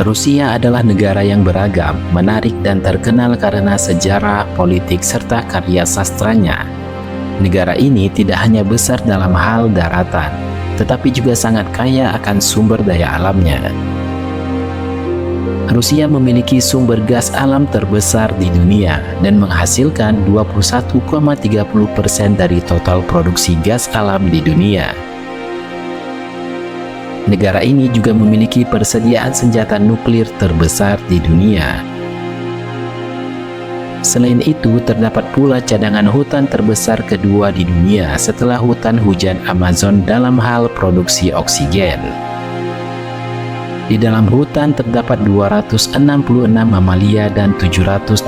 Rusia adalah negara yang beragam, menarik dan terkenal karena sejarah, politik, serta karya sastranya. Negara ini tidak hanya besar dalam hal daratan, tetapi juga sangat kaya akan sumber daya alamnya. Rusia memiliki sumber gas alam terbesar di dunia dan menghasilkan 21,30% dari total produksi gas alam di dunia. Negara ini juga memiliki persediaan senjata nuklir terbesar di dunia. Selain itu, terdapat pula cadangan hutan terbesar kedua di dunia setelah hutan hujan Amazon dalam hal produksi oksigen. Di dalam hutan terdapat 266 mamalia dan 780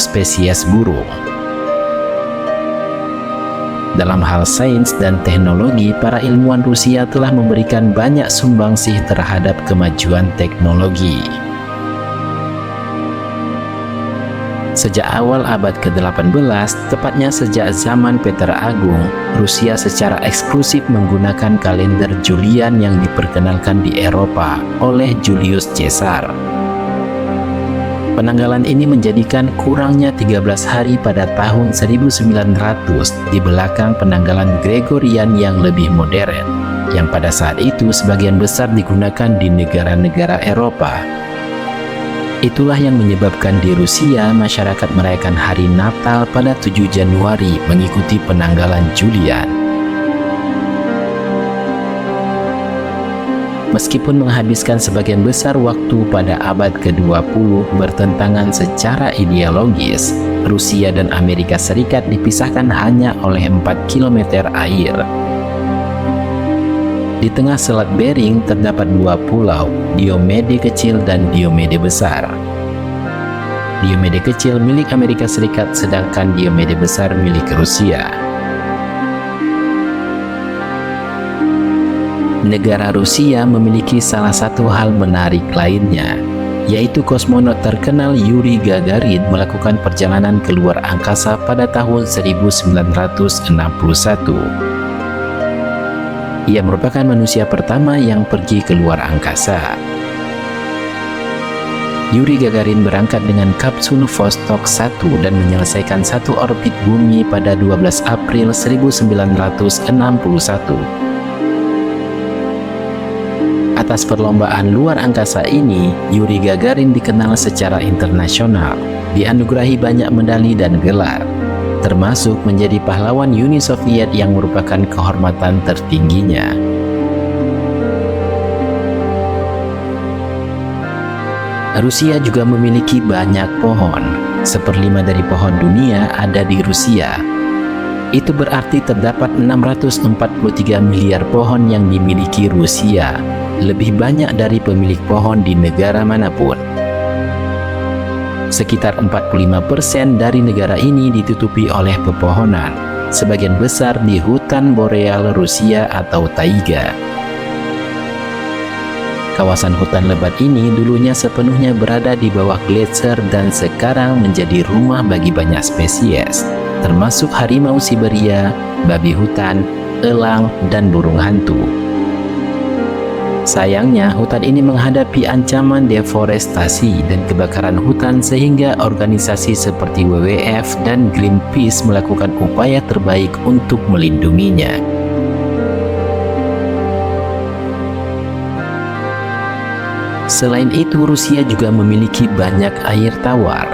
spesies burung. Dalam hal sains dan teknologi, para ilmuwan Rusia telah memberikan banyak sumbangsih terhadap kemajuan teknologi. Sejak awal abad ke-18, tepatnya sejak zaman Peter Agung, Rusia secara eksklusif menggunakan kalender Julian yang diperkenalkan di Eropa oleh Julius Caesar. Penanggalan ini menjadikan kurangnya 13 hari pada tahun 1900 di belakang penanggalan Gregorian yang lebih modern, yang pada saat itu sebagian besar digunakan di negara-negara Eropa. Itulah yang menyebabkan di Rusia masyarakat merayakan hari Natal pada 7 Januari mengikuti penanggalan Julian. Meskipun menghabiskan sebagian besar waktu pada abad ke-20 bertentangan secara ideologis, Rusia dan Amerika Serikat dipisahkan hanya oleh 4 km air. Di tengah Selat Bering terdapat 2 pulau, Diomede Kecil dan Diomede Besar. Diomede Kecil milik Amerika Serikat, sedangkan Diomede Besar milik Rusia. Negara Rusia memiliki salah satu hal menarik lainnya, yaitu kosmonot terkenal Yuri Gagarin melakukan perjalanan keluar angkasa pada tahun 1961. Ia merupakan manusia pertama yang pergi keluar angkasa. Yuri Gagarin berangkat dengan kapsul Vostok 1 dan menyelesaikan satu orbit bumi pada 12 April 1961. Atas perlombaan luar angkasa ini, Yuri Gagarin dikenal secara internasional, dianugerahi banyak medali dan gelar, termasuk menjadi pahlawan Uni Soviet yang merupakan kehormatan tertingginya. Rusia juga memiliki banyak pohon. 1/5 dari pohon dunia ada di Rusia. Itu berarti terdapat 643 miliar pohon yang dimiliki Rusia, lebih banyak dari pemilik pohon di negara manapun. Sekitar 45% dari negara ini ditutupi oleh pepohonan, sebagian besar di hutan boreal Rusia atau taiga. Kawasan hutan lebat ini dulunya sepenuhnya berada di bawah gletser dan sekarang menjadi rumah bagi banyak spesies, termasuk harimau Siberia, babi hutan, elang, dan burung hantu. Sayangnya, hutan ini menghadapi ancaman deforestasi dan kebakaran hutan sehingga organisasi seperti WWF dan Greenpeace melakukan upaya terbaik untuk melindunginya. Selain itu, Rusia juga memiliki banyak air tawar.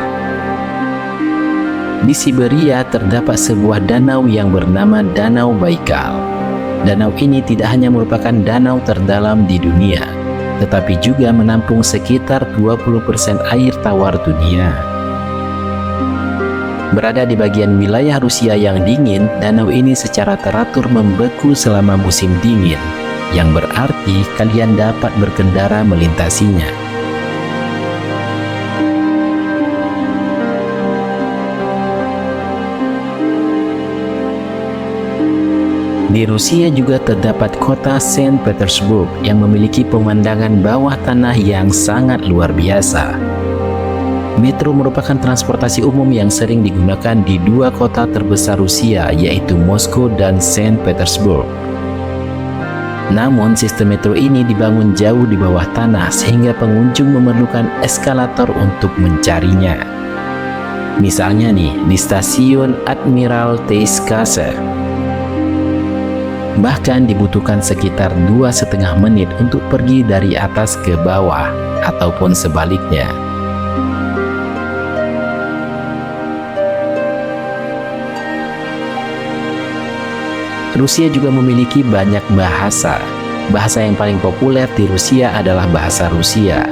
Di Siberia terdapat sebuah danau yang bernama Danau Baikal. Danau ini tidak hanya merupakan danau terdalam di dunia, tetapi juga menampung sekitar 20% air tawar dunia. Berada di bagian wilayah Rusia yang dingin, danau ini secara teratur membeku selama musim dingin, yang berarti kalian dapat berkendara melintasinya. Di Rusia juga terdapat kota Saint Petersburg yang memiliki pemandangan bawah tanah yang sangat luar biasa. Metro merupakan transportasi umum yang sering digunakan di 2 kota terbesar Rusia, yaitu Moskow dan Saint Petersburg. Namun sistem metro ini dibangun jauh di bawah tanah sehingga pengunjung memerlukan eskalator untuk mencarinya. Misalnya nih, di stasiun Admiralteitskasse. Bahkan dibutuhkan sekitar 2,5 menit untuk pergi dari atas ke bawah ataupun sebaliknya. Rusia juga memiliki banyak bahasa. Bahasa yang paling populer di Rusia adalah bahasa Rusia.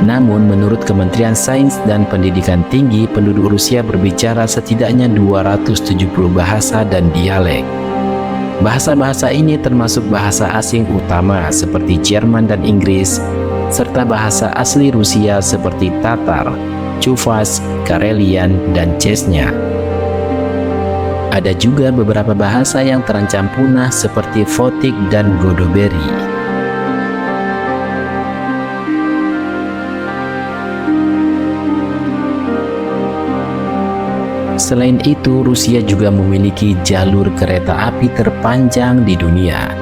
Namun, menurut Kementerian Sains dan Pendidikan Tinggi, penduduk Rusia berbicara setidaknya 270 bahasa dan dialek. Bahasa-bahasa ini termasuk bahasa asing utama seperti Jerman dan Inggris, serta bahasa asli Rusia seperti Tatar, Chuvas, Karelian, dan Chechnya. Ada juga beberapa bahasa yang terancam punah seperti Votik dan Godoberi. Selain itu, Rusia juga memiliki jalur kereta api terpanjang di dunia.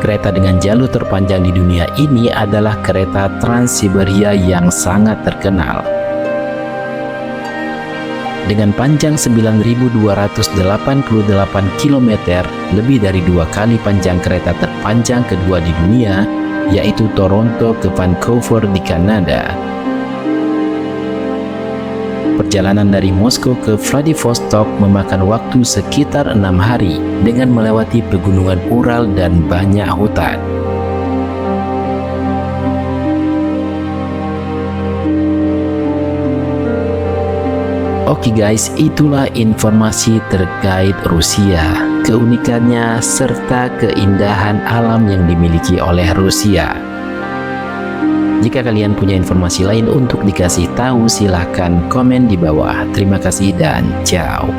Kereta dengan jalur terpanjang di dunia ini adalah kereta Trans-Siberia yang sangat terkenal. Dengan panjang 9.288 km, lebih dari 2 kali panjang kereta terpanjang kedua di dunia, yaitu Toronto ke Vancouver di Kanada. Perjalanan dari Moskow ke Vladivostok memakan waktu sekitar 6 hari dengan melewati pegunungan Ural dan banyak hutan. Oke guys, itulah informasi terkait Rusia, keunikannya serta keindahan alam yang dimiliki oleh Rusia. Jika kalian punya informasi lain untuk dikasih tahu, silahkan komen di bawah. Terima kasih dan ciao.